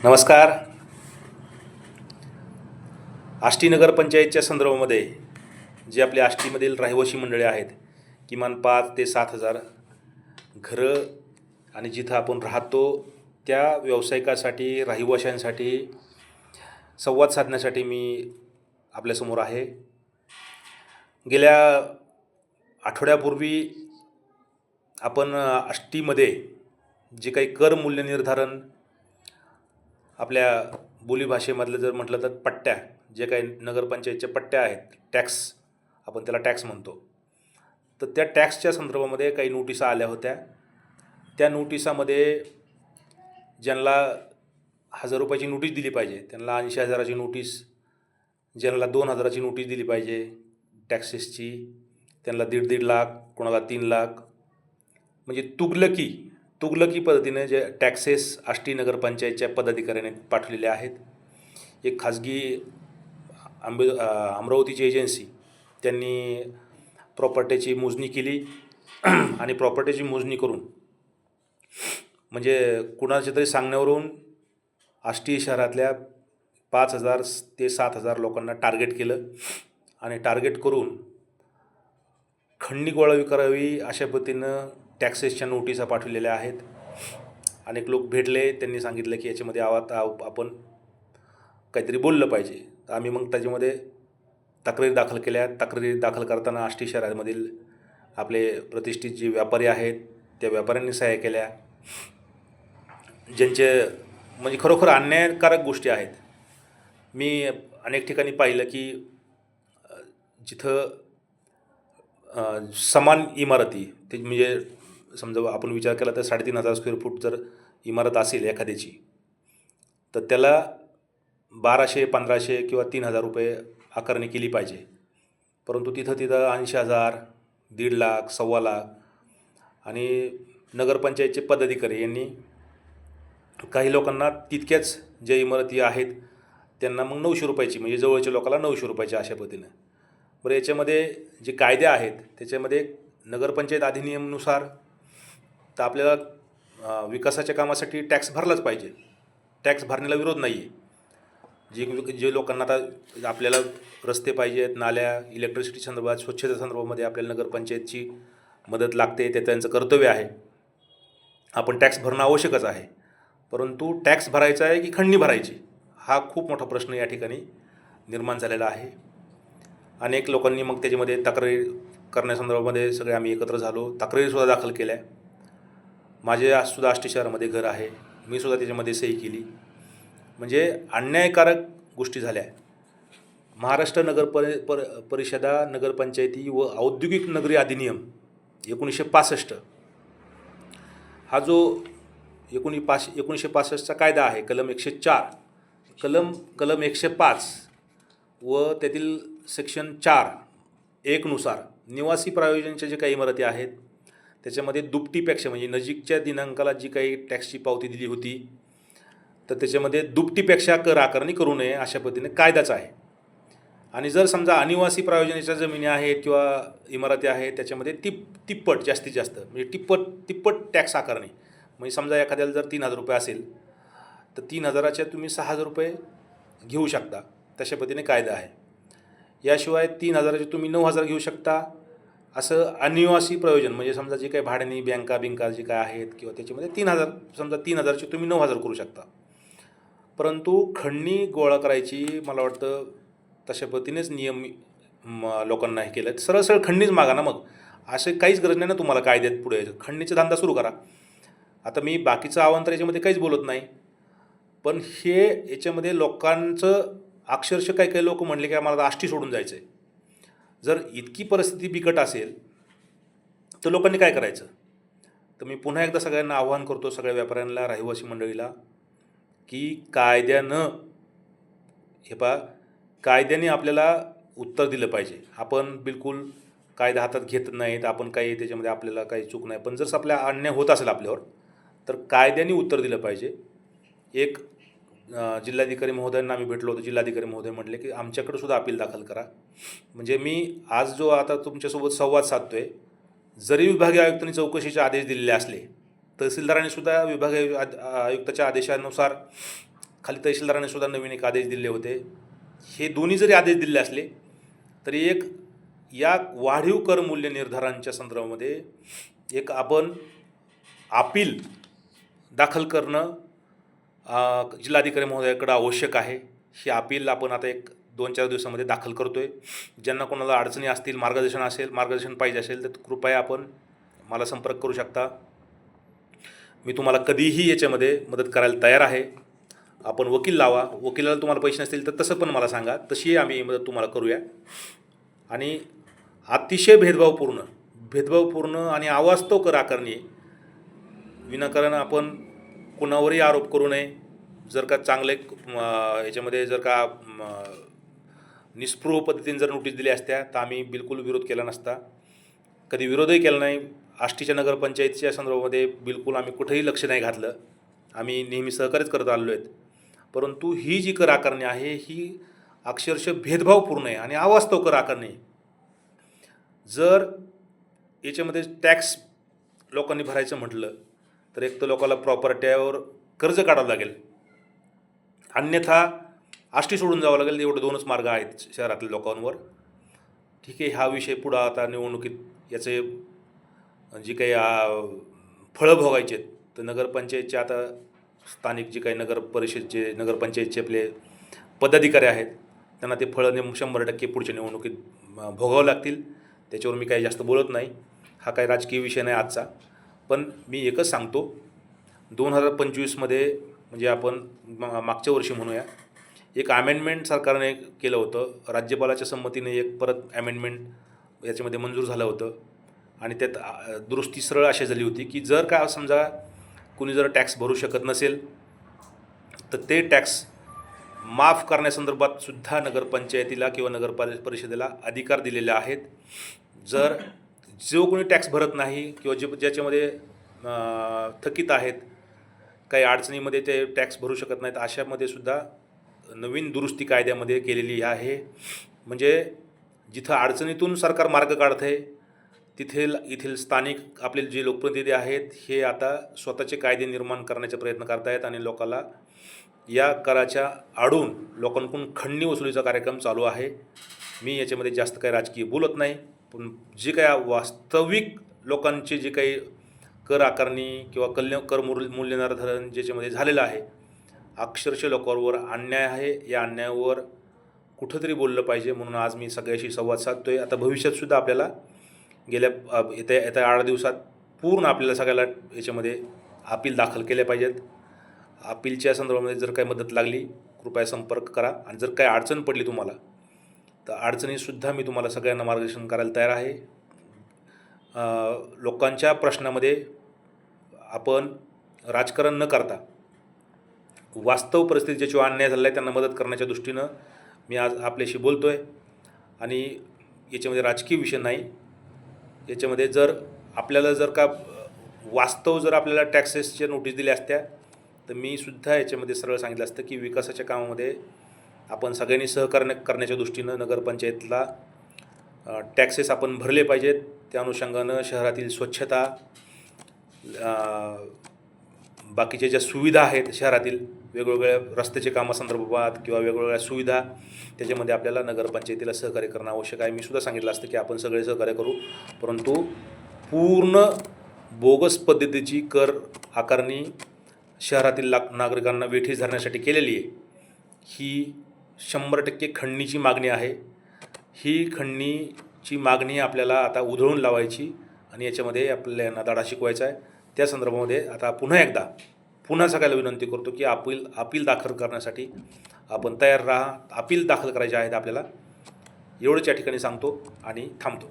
नमस्कार. आष्टी नगरपंचायतच्या संदर्भामध्ये जे आपल्या आष्टीमधील रहिवासी मंडळी आहेत, किमान 5 ते 7,000 घरं आणि जिथं आपण राहतो त्या व्यावसायिकासाठी, रहिवाशांसाठी संवाद साधण्यासाठी मी आपल्यासमोर आहे. गेल्या आठवड्यापूर्वी आपण आष्टीमध्ये जे काही कर मूल्य निर्धारण आपल्या बोलीभाषेमधलं जर म्हटलं तर पट्ट्या, जे काही नगरपंचायतच्या पट्ट्या आहेत, टॅक्स, आपण त्याला टॅक्स म्हणतो, तर त्या टॅक्सच्या संदर्भामध्ये काही नोटिसा आल्या होत्या. त्या नोटिसामध्ये ज्यांना 1,000 रुपयाची नोटीस दिली पाहिजे त्यांना 80,000ची नोटीस, ज्यांना 2,000ची नोटीस दिली पाहिजे टॅक्सेसची त्यांना 1.5 लाख, कोणाला 3 लाख, म्हणजे तुगलकी पद्धतीने जे टॅक्सेस आष्टी नगरपंचायतच्या पदाधिकाऱ्याने पाठवलेले आहेत. एक खाजगी अमरावतीची एजन्सी त्यांनी प्रॉपर्टीची मोजणी केली आणि प्रॉपर्टीची मोजणी करून म्हणजे कुणाच्या तरी सांगण्यावरून आष्टी शहरातल्या 5,000 ते 7,000 लोकांना टार्गेट केलं आणि टार्गेट करून खंडणी गोळा करावी अशा पद्धतीनं टॅक्सेसच्या नोटिसा पाठवलेल्या आहेत. अनेक लोक भेटले, त्यांनी सांगितलं की याच्यामध्ये आपण काहीतरी बोललं पाहिजे. तर आम्ही मग त्याच्यामध्ये तक्रारी दाखल केल्या. तक्रारी दाखल करताना आष्टी शहरामधील आपले प्रतिष्ठित जे व्यापारी आहेत त्या व्यापाऱ्यांनी सह्या केल्या, ज्यांचे म्हणजे खरोखर अन्यायकारक गोष्टी आहेत. मी अनेक ठिकाणी पाहिलं की जिथं समान इमारती, ते म्हणजे समजा आपण विचार केला तर 3,500 स्क्वेअर फूट जर इमारत असेल एखाद्याची, तर त्याला 1,200, 1,500 किंवा 3,000 रुपये आकारणी केली पाहिजे. परंतु तिथं 80,000, 1.5 लाख, 1.25 लाख आणि नगरपंचायतचे पदाधिकारी यांनी काही लोकांना तितक्याच ज्या इमारती आहेत त्यांना मग 900 रुपयाची, म्हणजे जवळच्या लोकांना 900 रुपयाची अशा पद्धतीनं. बरं, याच्यामध्ये जे कायदे आहेत त्याच्यामध्ये नगरपंचायत अधिनियमानुसार तर आपल्याला विकासाच्या कामासाठी टॅक्स भरलाच पाहिजे. टॅक्स भरण्याला विरोध नाही आहे. जे लोकांना आता आपल्याला रस्ते पाहिजेत, नाल्या, इलेक्ट्रिसिटी संदर्भात, स्वच्छता संदर्भामध्ये आपल्याला नगरपंचायतची मदत लागते, ते त्यांचं कर्तव्य आहे. आपण टॅक्स भरणं आवश्यकच आहे. परंतु टॅक्स भरायचा आहे की खंडणी भरायची, हा खूप मोठा प्रश्न या ठिकाणी निर्माण झालेला आहे. अनेक लोकांनी मग त्याच्यामध्ये तक्रारी करण्यासंदर्भामध्ये सगळे आम्ही एकत्र झालो, तक्रारीसुद्धा दाखल केल्या. माझे सुद्धा आष्टी शहरामध्ये घर आहे, मी सुद्धा त्याच्यामध्ये सही केली. म्हणजे अन्यायकारक गोष्टी झाल्या. महाराष्ट्र परिषदा, नगरपंचायती व औद्योगिक नगरी अधिनियम 1965, हा जो 1965चा कायदा आहे, कलम 104, कलम 105 व त्यातील सेक्शन 4(1) नुसार निवासी प्रायोजनाच्या जे काही इमारती आहेत त्याच्यामध्ये दुपटीपेक्षा, म्हणजे नजीकच्या दिनांकाला जी काही टॅक्सची पावती दिली होती तर त्याच्यामध्ये दुपटीपेक्षा कर आकारणी करू नये अशा पद्धतीने कायदाच आहे. आणि जर समजा अनिवासी प्रायोजनाच्या जमिनी आहेत किंवा इमारती आहेत त्याच्यामध्ये तिप्पट, जास्तीत जास्त म्हणजे तिप्पट टॅक्स आकारणी. म्हणजे समजा एखाद्याला जर 3,000 रुपये असेल तर 3,000च्या तुम्ही 6,000 रुपये घेऊ शकता, तशा पद्धतीने कायदा आहे. याशिवाय 3,000चे तुम्ही 9,000 घेऊ शकता. असं अनिवासी प्रयोजन म्हणजे समजा जे काही भाड्याने बँका जे काय आहेत किंवा त्याच्यामध्ये 3,000, समजा 3,000चे तुम्ही 9,000 करू शकता. परंतु खंडणी गोळा करायची मला वाटतं तशा पद्धतीनेच नियम लोकांना हे केलं. सरळ खंडणीच मागा ना, मग असे काहीच गरज नाही ना तुम्हाला कायद्यात पुढे यायचं. खंडणीचा धंदा सुरू करा. आता मी बाकीचं आव्हान तर याच्यामध्ये काहीच बोलत नाही, पण हे याच्यामध्ये लोकांचं अक्षरशः काही लोक म्हणले की आम्हाला आष्टी सोडून जायचं आहे. जर इतकी परिस्थिती बिकट असेल तर लोकांनी काय करायचं? तर मी पुन्हा एकदा सगळ्यांना आवाहन करतो, सगळ्या व्यापाऱ्यांना, रहिवासी मंडळीला, की कायद्याने आपल्याला उत्तर दिलं पाहिजे. आपण बिलकुल कायदा हातात घेत नाहीत, आपण काही त्याच्यामध्ये आपल्याला काही चूक नाही, पण जर आपल्या अन्याय होत असेल आपल्यावर तर कायद्याने उत्तर दिलं पाहिजे. एक जिल्हाधिकारी महोदयांना आम्ही भेटलो होतो. जिल्हाधिकारी महोदय म्हटले की आमच्याकडे सुद्धा अपील दाखल करा. म्हणजे मी आज जो आता तुमच्यासोबत संवाद साधतोय, जरी विभागीय आयुक्तांनी चौकशीचे आदेश दिलेले असले, तहसीलदारांनी सुद्धा विभागीय आयुक्ताच्या आदेशानुसार खाली तहसीलदाराने सुद्धा नवीन एक आदेश दिले होते. हे दोन्ही जरी आदेश दिले असले तरी एक या वाढीव कर मूल्य निर्धारांच्या संदर्भामध्ये एक आपण अपील दाखल करणं जिल्हाधिकारी महोदयाकडे आवश्यक आहे. ही अपील आपण आता एक 2-4 दिवसामध्ये दाखल करतो आहे. ज्यांना कोणाला अडचणी असतील, मार्गदर्शन पाहिजे असेल तर कृपया आपण मला संपर्क करू शकता. मी तुम्हाला कधीही याच्यामध्ये मदत करायला तयार आहे. आपण वकील लावा, वकिलाला तुम्हाला पैसे नसतील तर तसं पण मला सांगा, तशी आम्ही मदत तुम्हाला करूया. आणि अतिशय भेदभावपूर्ण आणि अवास्तव कर आकारणी विनाकारण आपण कुणावरही आरोप करू नये. जर का चांगले याच्यामध्ये जर का निस्पृह पद्धतीने जर नोटीस दिल्या असत्या तर आम्ही बिलकुल विरोध केला नसता, कधी विरोधही केला नाही. आष्टीच्या नगरपंचायतीच्या संदर्भामध्ये बिलकुल आम्ही कुठेही लक्ष नाही घातलं. आम्ही नेहमी सहकार्यच करत आलो आहेत. परंतु ही जी कर आकारणी आहे ही अक्षरशः भेदभावपूर्ण आहे आणि अवास्तव कर आकारणी. जर याच्यामध्ये टॅक्स लोकांनी भरायचं म्हटलं तर एक तर लोकांना प्रॉपर्टीवर कर्ज काढावं लागेल, अन्यथा आष्टी सोडून जावं लागेल. एवढे 2च मार्ग आहेत शहरातल्या लोकांवर. ठीक आहे, हा विषय पुढं आता निवडणुकीत याचे जी काही फळं भोगायचे आहेत तर नगरपंचायतचे आता स्थानिक जे काही नगरपंचायतचे आपले पदाधिकारी आहेत त्यांना ते फळं 100% पुढच्या निवडणुकीत भोगावं लागतील. त्याच्यावर मी काही जास्त बोलत नाही. हा काही राजकीय विषय नाही आजचा. पण मी एकच सांगतो, 2025मध्ये म्हणजे आपण मागच्या वर्षी म्हणूया, एक अमेंडमेंट सरकारने केलं होतं. राज्यपालाच्या संमतीने एक परत अमेंडमेंट याच्यामध्ये मंजूर झालं होतं आणि त्यात दुरुस्ती सरळ अशी झाली होती की जर का समजा कुणी जर टॅक्स भरू शकत नसेल तर ते टॅक्स माफ करण्यासंदर्भात सुद्धा नगरपंचायतीला किंवा नगरपरिषदेला अधिकार दिलेले आहेत. जर जो कोणी टॅक्स भरत नाही किंवा ज्याच्यामध्ये थकीत आहेत, काही अडचणीमध्ये ते टॅक्स भरू शकत नाहीत, अशामध्ये सुद्धा नवीन दुरुस्ती कायद्यामध्ये केलेली आहे. म्हणजे जिथं अडचणीतून सरकार मार्ग काढत आहे येथील स्थानिक आपले जे लोकप्रतिनिधी आहेत हे आता स्वतःचे कायदे निर्माण करण्याचा प्रयत्न करत आहेत आणि लोकांना या कराच्या आडून लोकांकडून खंडणी वसुलीचा कार्यक्रम चालू आहे. मी याच्यामध्ये जास्त काही राजकीय बोलत नाही, पण जे काही वास्तविक लोकांचे जे काही कर आकारणी किंवा कर मूल्य निर्धारण ज्याच्यामध्ये झालेलं आहे, अक्षरशः लोकांवर अन्याय आहे. या अन्यायावर कुठंतरी बोललं पाहिजे म्हणून आज मी सगळ्याशी संवाद साधतो आहे. आता भविष्यातसुद्धा आपल्याला येत्या 8 दिवसात पूर्ण आपल्याला सगळ्याला याच्यामध्ये अपील दाखल केल्या पाहिजेत. अपीलच्या संदर्भामध्ये जर काही मदत लागली कृपया संपर्क करा. आणि जर काही अडचण पडली तुम्हाला तर अडचणीसुद्धा मी तुम्हाला सगळ्यांना मार्गदर्शन करायला तयार आहे. लोकांच्या प्रश्नामध्ये आपण राजकारण न करता वास्तव परिस्थिती ज्याच्यावर अन्याय झाला आहे त्यांना मदत करण्याच्या दृष्टीनं मी आज आपल्याशी बोलतो आहे. आणि याच्यामध्ये राजकीय विषय नाही. याच्यामध्ये जर आपल्याला जर का वास्तव जर आपल्याला टॅक्सेसच्या नोटीस दिल्या असत्या तर मी सुद्धा याच्यामध्ये सरळ सांगितलं असतं की विकासाच्या कामामध्ये आपण सगळ्यांनी सहकार्य करण्याच्या दृष्टीनं नगरपंचायतीला टॅक्सेस आपण भरले पाहिजेत. त्या अनुषंगानं शहरातील स्वच्छता, बाकीच्या ज्या सुविधा आहेत शहरातील वेगवेगळ्या रस्त्याच्या कामासंदर्भात किंवा वेगवेगळ्या सुविधा त्याच्यामध्ये आपल्याला नगरपंचायतीला सहकार्य करणं आवश्यक आहे. मी सुद्धा सांगितलं असतं की आपण सगळे सहकार्य करू, परंतु पूर्ण बोगस पद्धतीची कर आकारणी शहरातील नागरिकांना वेठीस धरण्यासाठी केलेली आहे. ही 100% खंडणीची मागणी आहे. ही खंडणीची मागणी आपल्याला आता उधळून लावायची आणि याच्यामध्ये आपल्याला धडा शिकवायचा आहे. त्या संदर्भामध्ये आता पुन्हा सगळ्याला विनंती करतो की अपील दाखल करण्यासाठी आपण तयार राहा. अपील दाखल करायचे आहेत आपल्याला. एवढंच या ठिकाणी सांगतो आणि थांबतो.